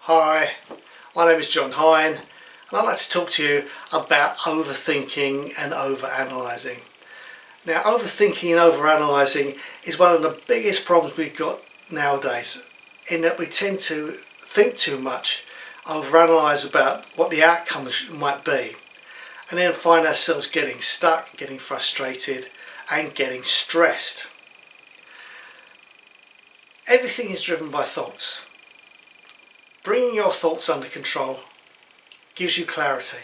Hi, my name is Hine, and I'd like to talk to you about overthinking and overanalyzing. Now, overthinking and overanalyzing is one of the biggest problems we've got nowadays, in that we tend to think too much, overanalyze about what the outcome might be, and then find ourselves getting stuck, getting frustrated, and getting stressed. Everything is driven by thoughts. Bringing your thoughts under control gives you clarity.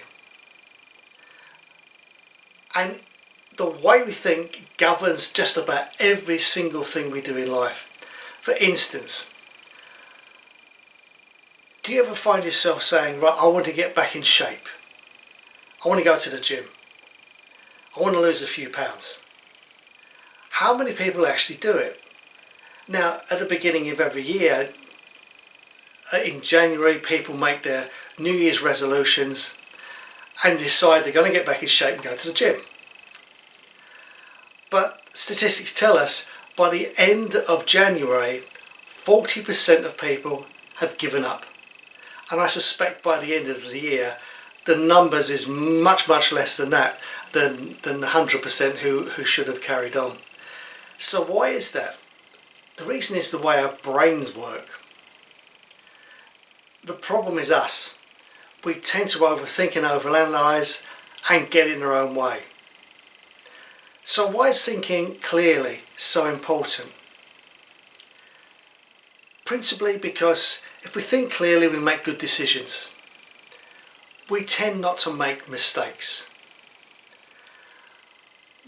And the way we think governs just about every single thing we do in life. For instance, do you ever find yourself saying, right, I want to get back in shape. I want to go to the gym. I want to lose a few pounds. How many people actually do it? Now, at the beginning of every year, in January, people make their New Year's resolutions and decide they're going to get back in shape and go to the gym. But statistics tell us by the end of January, 40% of people have given up. And I suspect by the end of the year, the numbers is much less than that, than the 100% who should have carried on. So why is that? The reason is the way our brains work. The problem is us. We tend to overthink and overanalyze and get in our own way. So why is thinking clearly so important? Principally because if we think clearly, we make good decisions. We tend not to make mistakes.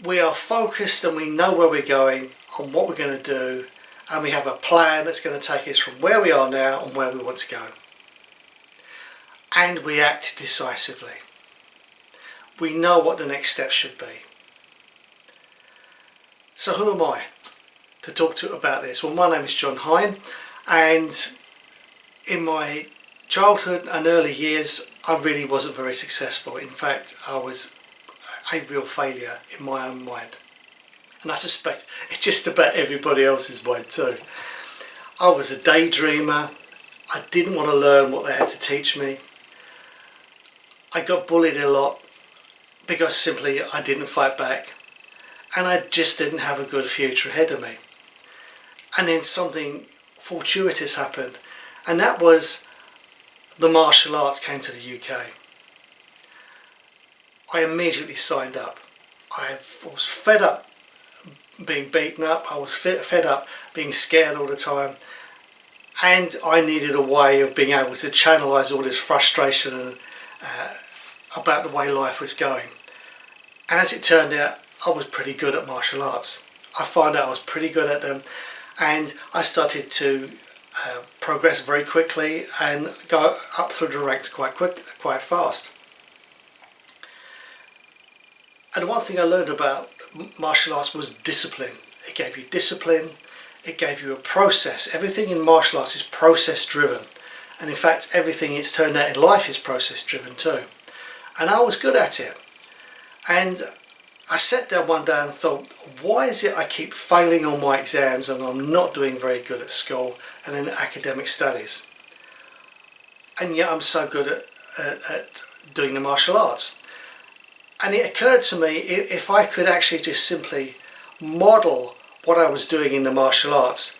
We are focused and we know where we're going and what we're going to do, and we have a plan that's going to take us from where we are now and where we want to go. And we act decisively. We know what the next step should be. So who am I to talk to about this? Well, my name is Hine, and in my childhood and early years I really wasn't very successful. In fact, I was a real failure in my own mind, and I suspect it's just about everybody else's mind too. I was a daydreamer. I didn't want to learn what they had to teach me. I got bullied a lot because simply I didn't fight back, and I just didn't have a good future ahead of me. And then something fortuitous happened, and that was the martial arts came to the UK. I immediately signed up. I was fed up being beaten up, I was fed up being scared all the time, and I needed a way of being able to channelise all this frustration and about the way life was going. And as it turned out, I was pretty good at martial arts. I found out I was pretty good at them, and I started to progress very quickly and go up through the ranks quite fast. And one thing I learned about martial arts was discipline. It gave you discipline, it gave you a process. Everything in martial arts is process driven, and in fact everything it's turned out in life is process driven too. And I was good at it, and I sat down one day and thought, why is it I keep failing on my exams and I'm not doing very good at school and in academic studies, and yet I'm so good at doing the martial arts? And it occurred to me, if I could actually just simply model what I was doing in the martial arts,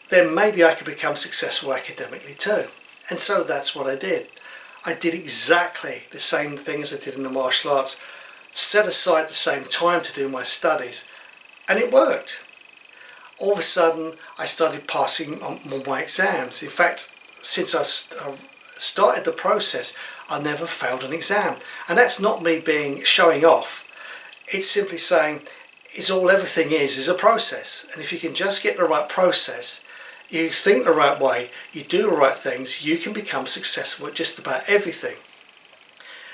then maybe I could become successful academically too. And so that's what I did. I did exactly the same thing as I did in the martial arts, set aside the same time to do my studies, and it worked. All of a sudden I started passing on my exams. In fact, since I started the process, I never failed an exam. And that's not me showing off. It's simply saying everything is a process, and if you can just get the right process, you think the right way, you do the right things, you can become successful at just about everything.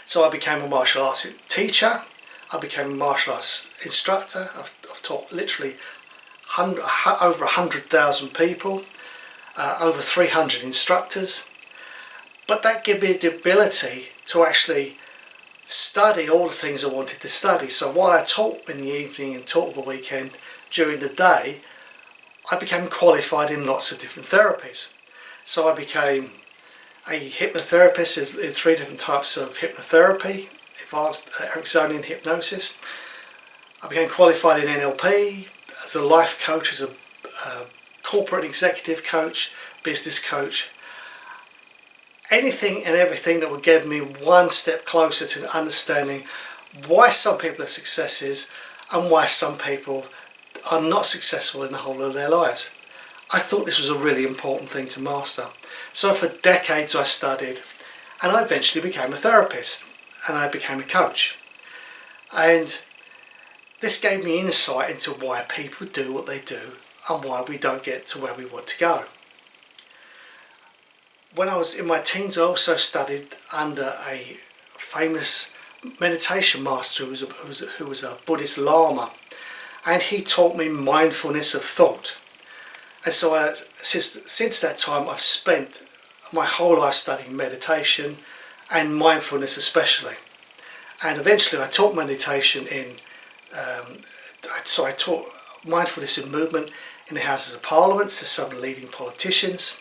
So I became a martial arts teacher, I became a martial arts instructor. I've taught literally over 100,000 people, over 300 instructors. But that gave me the ability to actually study all the things I wanted to study. So while I taught in the evening and taught the weekend, during the day I became qualified in lots of different therapies. So I became a hypnotherapist in 3 different types of hypnotherapy, advanced Ericksonian hypnosis. I became qualified in NLP, as a life coach, as a corporate executive coach, business coach. Anything and everything that would get me one step closer to understanding why some people are successes and why some people are not successful in the whole of their lives. I thought this was a really important thing to master. So for decades I studied, and I eventually became a therapist, and I became a coach. And this gave me insight into why people do what they do and why we don't get to where we want to go. When I was in my teens, I also studied under a famous meditation master who was a Buddhist Lama, and he taught me mindfulness of thought. And so since that time I've spent my whole life studying meditation and mindfulness especially. And eventually I taught meditation I taught mindfulness in movement in the Houses of Parliament to some leading politicians.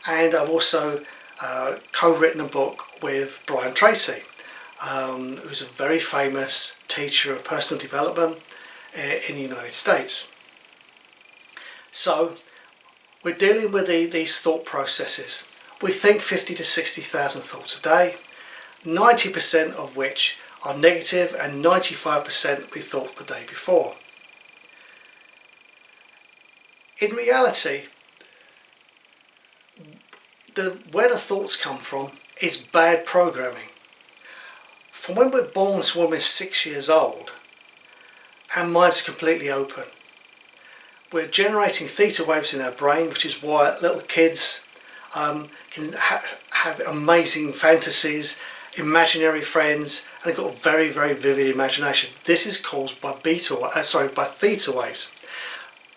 And I've also co-written a book with Brian Tracy, who's a very famous teacher of personal development in the United States. So we're dealing with these thought processes. We think 50 to 60,000 thoughts a day, 90% of which are negative and 95% we thought the day before. In reality, where the thoughts come from is bad programming. From when we're born to when we're 6 years old, our minds are completely open. We're generating theta waves in our brain, which is why little kids can have amazing fantasies, imaginary friends, and they've got a very, very vivid imagination. This is caused by theta waves.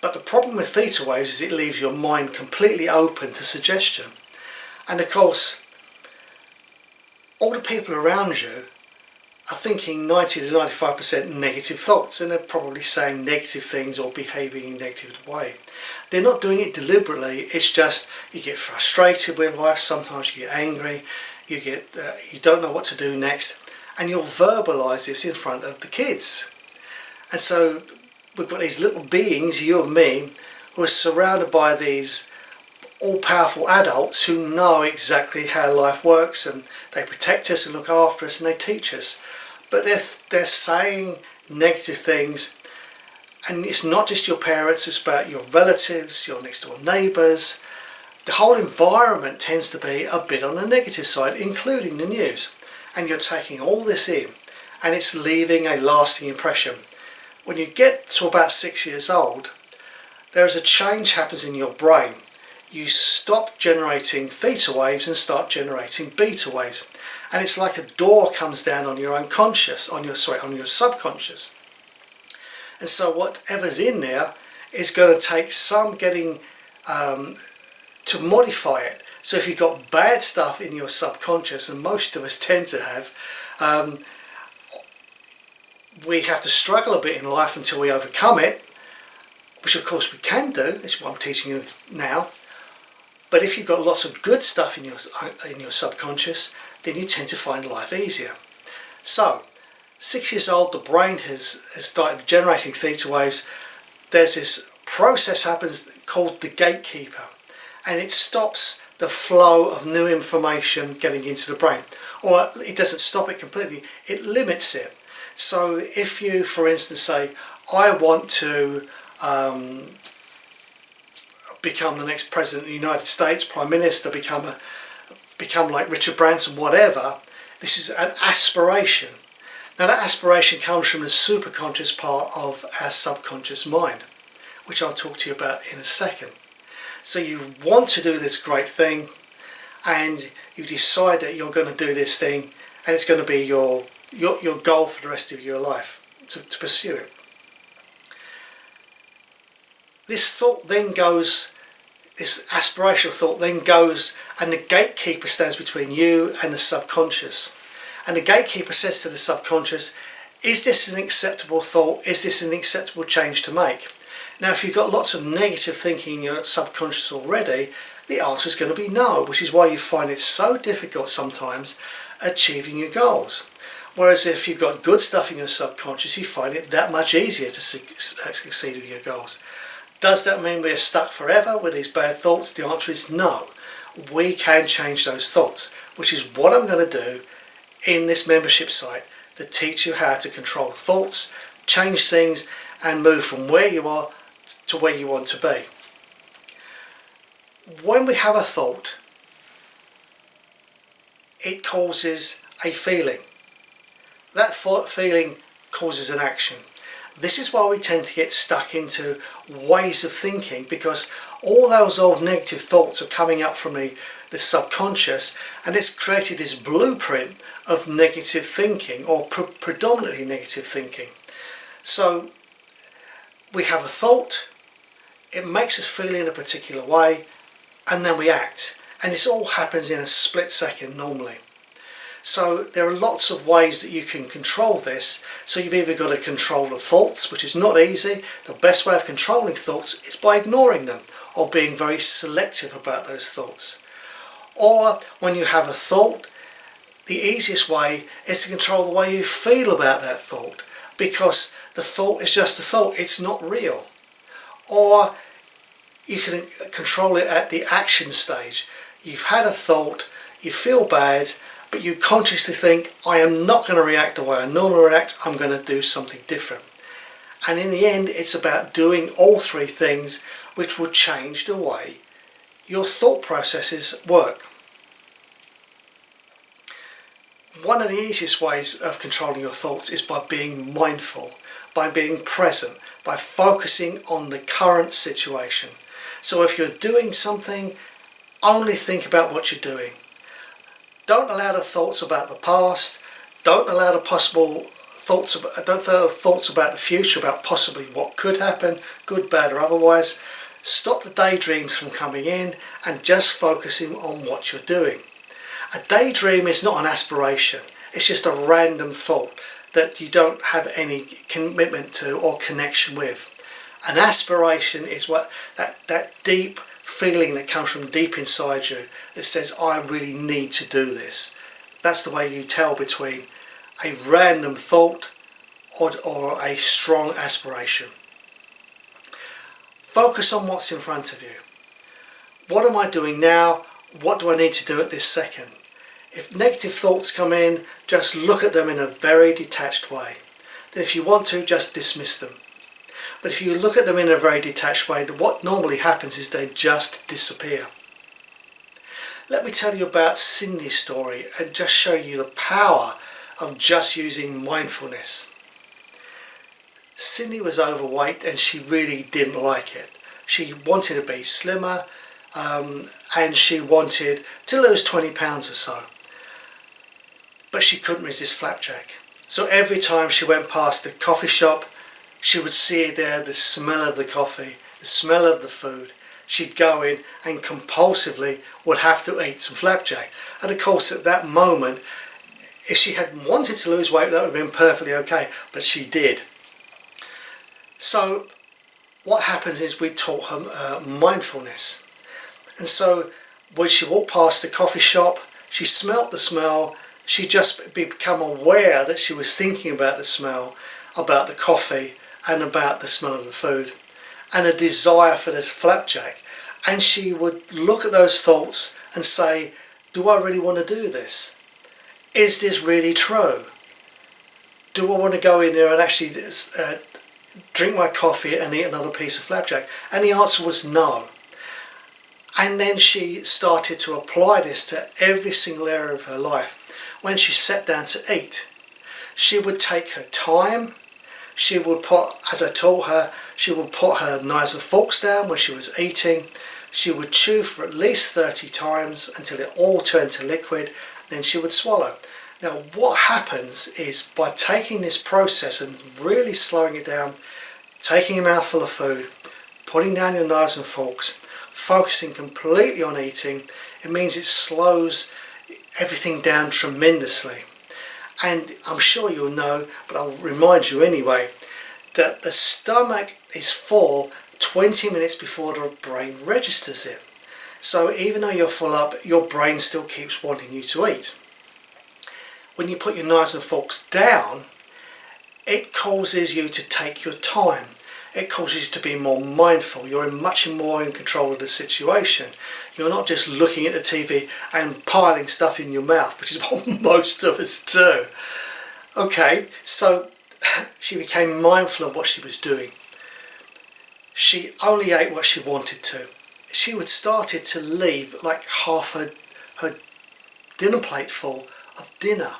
But the problem with theta waves is it leaves your mind completely open to suggestion. And of course, all the people around you are thinking 90 to 95% negative thoughts, and they're probably saying negative things or behaving in a negative way. They're not doing it deliberately. It's just you get frustrated with life. Sometimes you get angry. You don't know what to do next, and you'll verbalise this in front of the kids. And so we've got these little beings, you and me, who are surrounded by these all-powerful adults who know exactly how life works, and they protect us and look after us and they teach us. But they're saying negative things, and it's not just your parents, it's about your relatives, your next door neighbours. The whole environment tends to be a bit on the negative side, including the news. And you're taking all this in, and it's leaving a lasting impression. When you get to about 6 years old, there is a change happens in your brain. You stop generating theta waves and start generating beta waves. And it's like a door comes down on your unconscious, on your subconscious. And so whatever's in there is going to take some getting to modify it. So if you've got bad stuff in your subconscious, and most of us tend to have, we have to struggle a bit in life until we overcome it, which of course we can do. This is what I'm teaching you now. But if you've got lots of good stuff in your subconscious, then you tend to find life easier. So, 6 years old, the brain has started generating theta waves. There's this process happens called the gatekeeper, and it stops the flow of new information getting into the brain. Or it doesn't stop it completely, it limits it. So if you, for instance, say, I want to become the next president of the United States, Prime Minister, become like Richard Branson, whatever, this is an aspiration. Now that aspiration comes from the superconscious part of our subconscious mind, which I'll talk to you about in a second. So you want to do this great thing, and you decide that you're going to do this thing, and it's going to be your goal for the rest of your life, to pursue it. This thought then goes, this aspirational thought then goes, and the gatekeeper stands between you and the subconscious. And the gatekeeper says to the subconscious, is this an acceptable thought? Is this an acceptable change to make? Now if you've got lots of negative thinking in your subconscious already, the answer is going to be no, which is why you find it so difficult sometimes achieving your goals. Whereas if you've got good stuff in your subconscious, you find it that much easier to succeed with your goals. Does that mean we're stuck forever with these bad thoughts? The answer is no. We can change those thoughts, which is what I'm going to do in this membership site to teach you how to control thoughts, change things, and move from where you are to where you want to be. When we have a thought, it causes a feeling. That feeling causes an action. This is why we tend to get stuck into ways of thinking, because all those old negative thoughts are coming up from the subconscious, and it's created this blueprint of negative thinking, or predominantly negative thinking. So we have a thought, it makes us feel in a particular way, and then we act. And this all happens in a split second normally. So there are lots of ways that you can control this. So you've either got to control the thoughts, which is not easy. The best way of controlling thoughts is by ignoring them, or being very selective about those thoughts. Or when you have a thought, the easiest way is to control the way you feel about that thought, because the thought is just a thought, it's not real. Or you can control it at the action stage. You've had a thought, you feel bad, but you consciously think, I am not going to react the way I normally react, I'm going to do something different. And in the end, it's about doing all three things, which will change the way your thought processes work. One of the easiest ways of controlling your thoughts is by being mindful, by being present, by focusing on the current situation. So if you're doing something, only think about what you're doing. Don't allow the thoughts about the past. Don't allow the thoughts about the future, about possibly what could happen, good, bad, or otherwise. Stop the daydreams from coming in and just focusing on what you're doing. A daydream is not an aspiration. It's just a random thought that you don't have any commitment to or connection with. An aspiration is what that deep feeling that comes from deep inside you that says, I really need to do this. That's the way you tell between a random thought or a strong aspiration. Focus on what's in front of you. What am I doing now? What do I need to do at this second? If negative thoughts come in, just look at them in a very detached way. Then if you want to, just dismiss them. But if you look at them in a very detached way, what normally happens is they just disappear. Let me tell you about Cindy's story and just show you the power of just using mindfulness. Cindy was overweight and she really didn't like it. She wanted to be slimmer and she wanted to lose 20 pounds or so. But she couldn't resist flapjack. So every time she went past the coffee shop, she would see it there, the smell of the coffee, the smell of the food. She'd go in and compulsively would have to eat some flapjack. And of course at that moment, if she had wanted to lose weight, that would have been perfectly okay, but she did. So what happens is we taught her mindfulness. And so when she walked past the coffee shop, she smelt the smell, she just become aware that she was thinking about the smell, about the coffee, and about the smell of the food, and a desire for this flapjack. And she would look at those thoughts and say, do I really want to do this? Is this really true? Do I want to go in there and actually drink my coffee and eat another piece of flapjack? And the answer was no. And then she started to apply this to every single area of her life. When she sat down to eat, she would take her time. She would put, as I taught her, she would put her knives and forks down when she was eating. She would chew for at least 30 times until it all turned to liquid. Then she would swallow. Now what happens is, by taking this process and really slowing it down, taking a mouthful of food, putting down your knives and forks, focusing completely on eating, it means it slows everything down tremendously. And I'm sure you'll know, but I'll remind you anyway, that the stomach is full 20 minutes before the brain registers it. So even though you're full up, your brain still keeps wanting you to eat. When you put your knives and forks down, it causes you to take your time. It causes you to be more mindful. You're much more in control of the situation. You're not just looking at the TV and piling stuff in your mouth, which is what most of us do. Okay, so she became mindful of what she was doing. She only ate what she wanted to. She would started to leave like half her dinner plate full of dinner.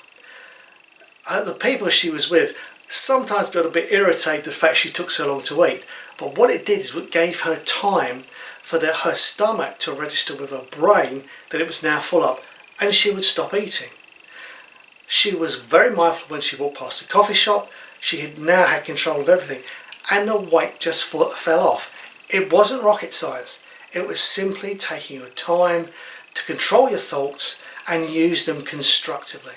The people she was with sometimes got a bit irritated the fact she took so long to eat, but what it did is it gave her time for her stomach to register with her brain that it was now full up, and she would stop eating. She was very mindful when she walked past the coffee shop. She had now had control of everything, and the weight just fell off. It wasn't rocket science. It was simply taking your time to control your thoughts and use them constructively.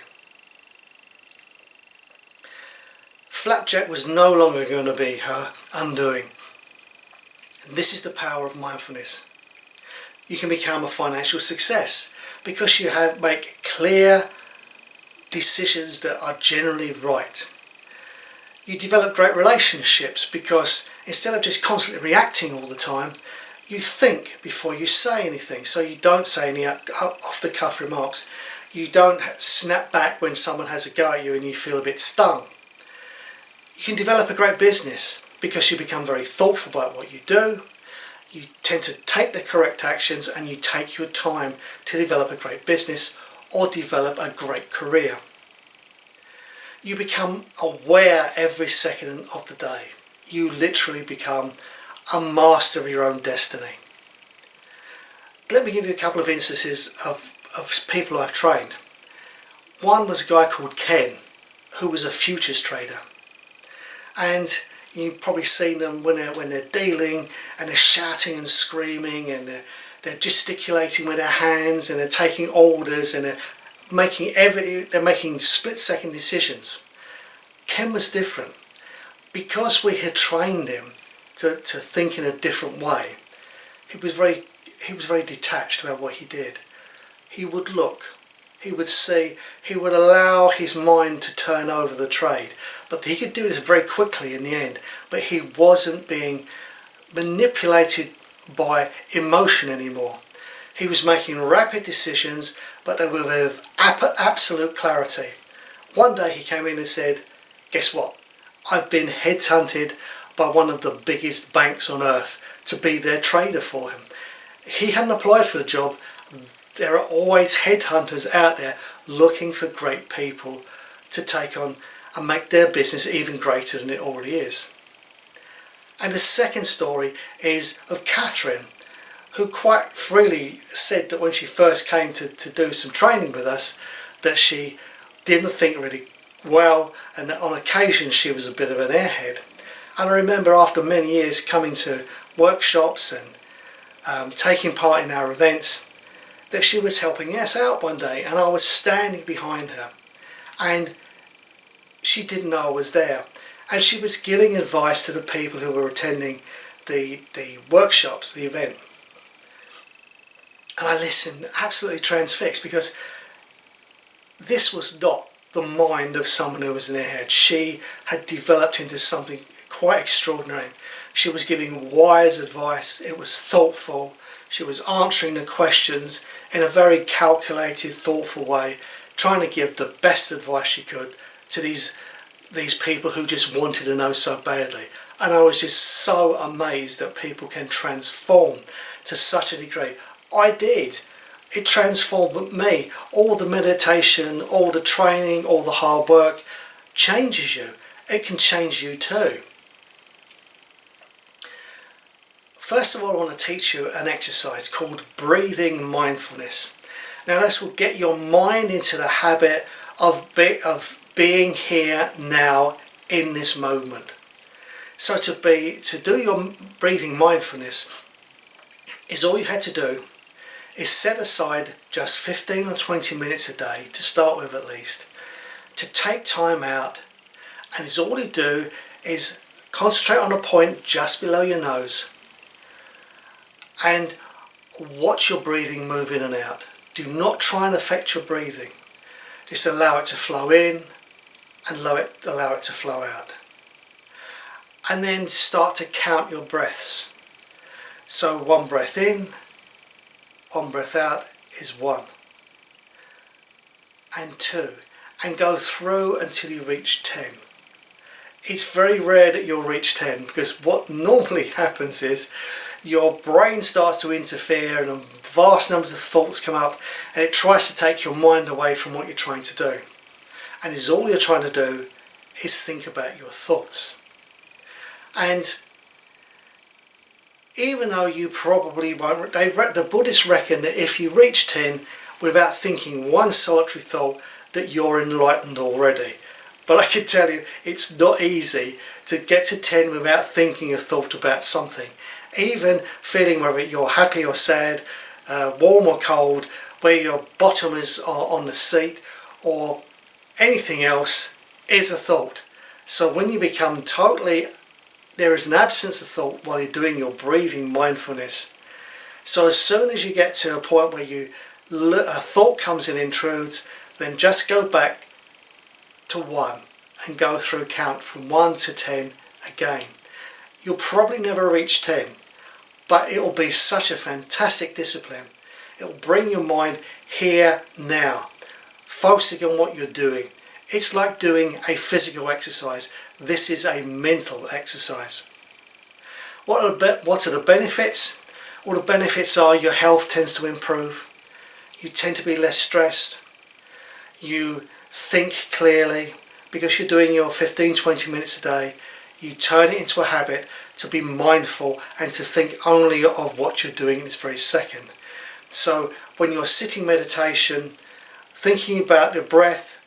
Flapjack was no longer going to be her undoing. And this is the power of mindfulness. You can become a financial success because you make clear decisions that are generally right. You develop great relationships because instead of just constantly reacting all the time, you think before you say anything. So you don't say any off-the-cuff remarks. You don't snap back when someone has a go at you and you feel a bit stung. You can develop a great business because you become very thoughtful about what you do. You tend to take the correct actions and you take your time to develop a great business or develop a great career. You become aware every second of the day. You literally become a master of your own destiny. Let me give you a couple of instances of people I've trained. One was a guy called Ken, who was a futures trader. And you've probably seen them when they're dealing and they're shouting and screaming and they're gesticulating with their hands and they're taking orders and they're making split-second decisions. Ken was different. Because we had trained him to think in a different way, he was very detached about what he did. He would look, he would see, he would allow his mind to turn over the trade. But he could do this very quickly in the end, but he wasn't being manipulated by emotion anymore. He was making rapid decisions, but they were with absolute clarity. One day he came in and said, "Guess what? I've been headhunted by one of the biggest banks on earth to be their trader for him." He hadn't applied for the job. There are always headhunters out there looking for great people to take on and make their business even greater than it already is. And the second story is of Catherine, who quite freely said that when she first came to do some training with us, that she didn't think really well and that on occasion she was a bit of an airhead. And I remember after many years coming to workshops and taking part in our events, that she was helping us out one day and I was standing behind her and she didn't know I was there, and she was giving advice to the people who were attending the workshops, the event. And I listened absolutely transfixed because this was not the mind of someone who was in her head. She had developed into something quite extraordinary. She was giving wise advice, it was thoughtful, she was answering the questions in a very calculated, thoughtful way, trying to give the best advice she could to these people who just wanted to know so badly. And I was just so amazed that people can transform to such a degree. I did. It transformed me. All the meditation, all the training, all the hard work changes you. It can change you too. First of all, I want to teach you an exercise called breathing mindfulness. Now this will get your mind into the habit of being here now in this moment. So to do your breathing mindfulness is all you had to do is set aside just 15 or 20 minutes a day to start with, at least, to take time out, and it's all you do is concentrate on a point just below your nose, and watch your breathing move in and out. Do not try and affect your breathing. Just allow it to flow in and allow it to flow out. And then start to count your breaths. So 1 breath in, 1 breath out is 1 and 2, and go through until you reach 10. It's very rare that you'll reach 10, because what normally happens is your brain starts to interfere and vast numbers of thoughts come up, and it tries to take your mind away from what you're trying to do. And is all you're trying to do is think about your thoughts. And even though you probably won't, the Buddhists reckon that if you reach 10 without thinking one solitary thought, that you're enlightened already. But I can tell you, it's not easy to get to 10 without thinking a thought about something. Even feeling whether you're happy or sad, warm or cold, where your bottom is on the seat, or anything else, is a thought. So when you become totally, there is an absence of thought while you're doing your breathing mindfulness. So as soon as you get to a point where a thought comes in, intrudes, then just go back to 1 and go through count from 1 to 10 again. You'll probably never reach 10, but it will be such a fantastic discipline. It will bring your mind here now, focusing on what you're doing. It's like doing a physical exercise. This is a mental exercise. What are the benefits? Well, the benefits are your health tends to improve. You tend to be less stressed. You think clearly because you're doing your 15-20 minutes a day. You turn it into a habit to be mindful and to think only of what you're doing in this very second. So when you're sitting meditation, thinking about the breath,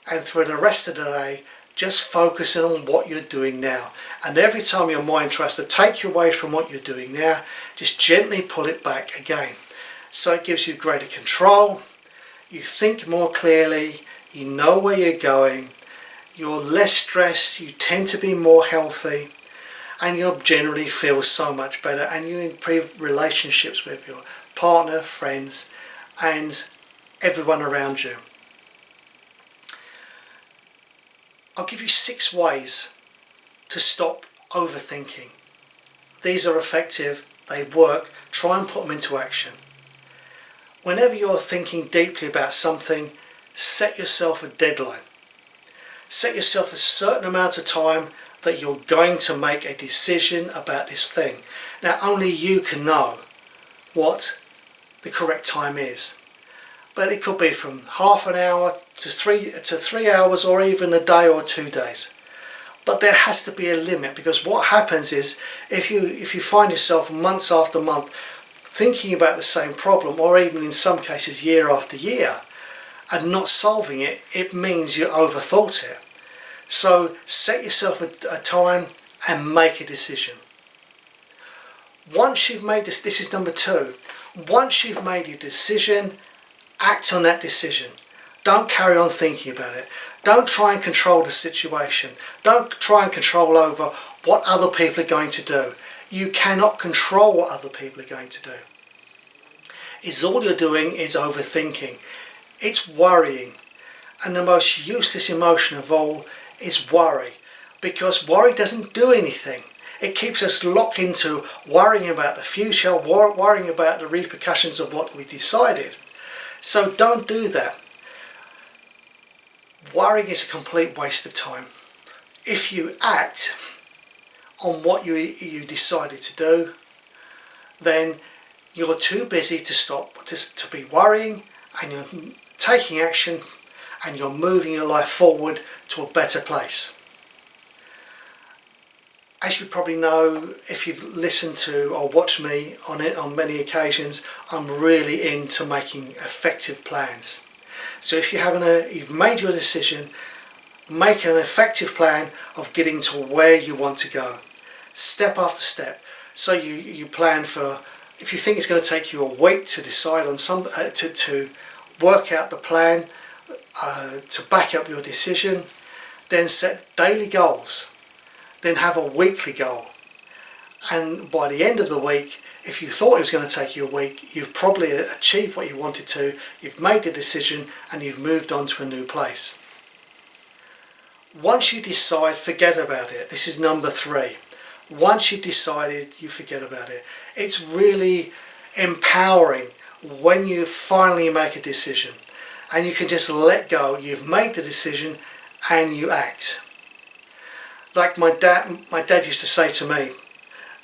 and for the rest of the day, just focusing on what you're doing now. And every time your mind tries to take you away from what you're doing now, just gently pull it back again. So it gives you greater control, you think more clearly, you know where you're going, you're less stressed, you tend to be more healthy, and you generally feel so much better, and you improve relationships with your partner, friends, and everyone around you. I'll give you 6 ways to stop overthinking. These are effective, they work, try and put them into action. Whenever you're thinking deeply about something, set yourself a deadline. Set yourself a certain amount of time that you're going to make a decision about this thing. Now only you can know what the correct time is. But it could be from half an hour to 3 hours, or even a day or 2 days. But there has to be a limit, because what happens is if you find yourself months after month thinking about the same problem, or even in some cases year after year, and not solving it, it means you overthought it. So set yourself a time and make a decision. Once you've made this is number 2. Once you've made your decision, act on that decision. Don't carry on thinking about it. Don't try and control the situation. Don't try and control over what other people are going to do. You cannot control what other people are going to do. It's all you're doing is overthinking. It's worrying. And the most useless emotion of all is worry. Because worry doesn't do anything. It keeps us locked into worrying about the future, worrying about the repercussions of what we decided. So don't do that. Worrying is a complete waste of time. If you act on what you decided to do, then you're too busy to stop, to be worrying, and you're taking action, and you're moving your life forward to a better place. As you probably know, if you've listened to or watched me on many occasions, I'm really into making effective plans. So if you've made your decision, make an effective plan of getting to where you want to go, step after step. So you plan for, if you think it's going to take you a week to decide on to work out the plan, to back up your decision, then set daily goals. Then have a weekly goal, and by the end of the week, if you thought it was going to take you a week, you've probably achieved what you wanted to, you've made the decision, and you've moved on to a new place. Once you decide, forget about it. This is number 3. Once you've decided, you forget about it. It's really empowering when you finally make a decision and you can just let go. You've made the decision and you act. Like my dad used to say to me,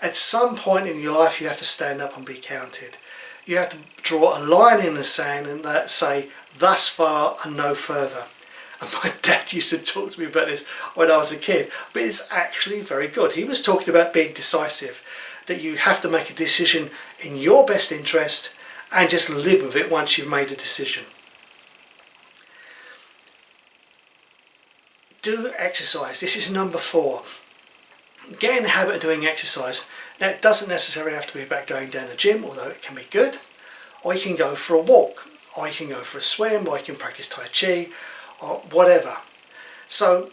at some point in your life you have to stand up and be counted. You have to draw a line in the sand and say, thus far and no further. And my dad used to talk to me about this when I was a kid, but it's actually very good. He was talking about being decisive, that you have to make a decision in your best interest and just live with it once you've made a decision. Do exercise. This is number 4. Get in the habit of doing exercise. Now, it doesn't necessarily have to be about going down the gym, although it can be good. Or you can go for a walk, or you can go for a swim, or you can practice Tai Chi, or whatever. So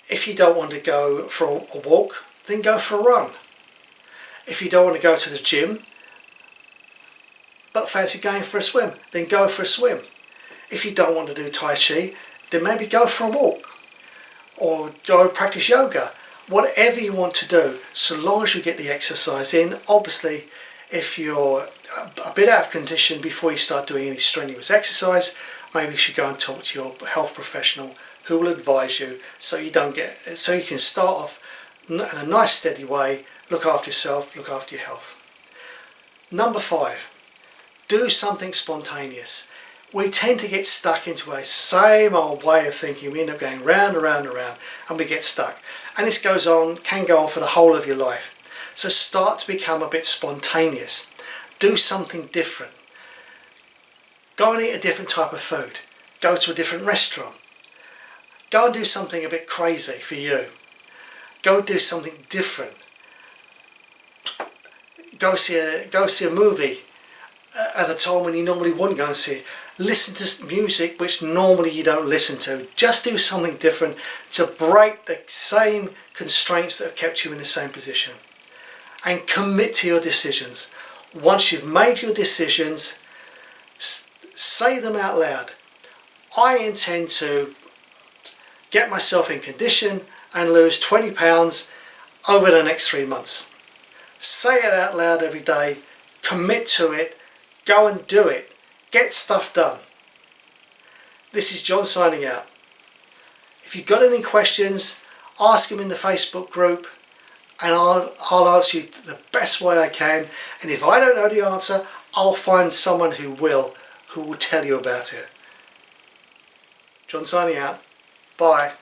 if you don't want to go for a walk, then go for a run. If you don't want to go to the gym but fancy going for a swim, then go for a swim. If you don't want to do Tai Chi, then maybe go for a walk or go and practice yoga. Whatever you want to do, so long as you get the exercise in. Obviously, if you're a bit out of condition before you start doing any strenuous exercise, maybe you should go and talk to your health professional who will advise you so you can start off in a nice steady way, look after yourself, look after your health. Number 5, do something spontaneous. We tend to get stuck into a same old way of thinking. We end up going round and round and round and we get stuck. And this can go on for the whole of your life. So start to become a bit spontaneous. Do something different. Go and eat a different type of food. Go to a different restaurant. Go and do something a bit crazy for you. Go do something different. Go see a movie at a time when you normally wouldn't go and see it. Listen to music which normally you don't listen to. Just do something different to break the same constraints that have kept you in the same position. And commit to your decisions. Once you've made your decisions, say them out loud. I intend to get myself in condition and lose 20 pounds over the next 3 months. Say it out loud every day. Commit to it. Go and do it. Get stuff done. This is John signing out. If you've got any questions, ask them in the Facebook group and I'll answer you the best way I can. And if I don't know the answer, I'll find someone who will tell you about it. John signing out. Bye.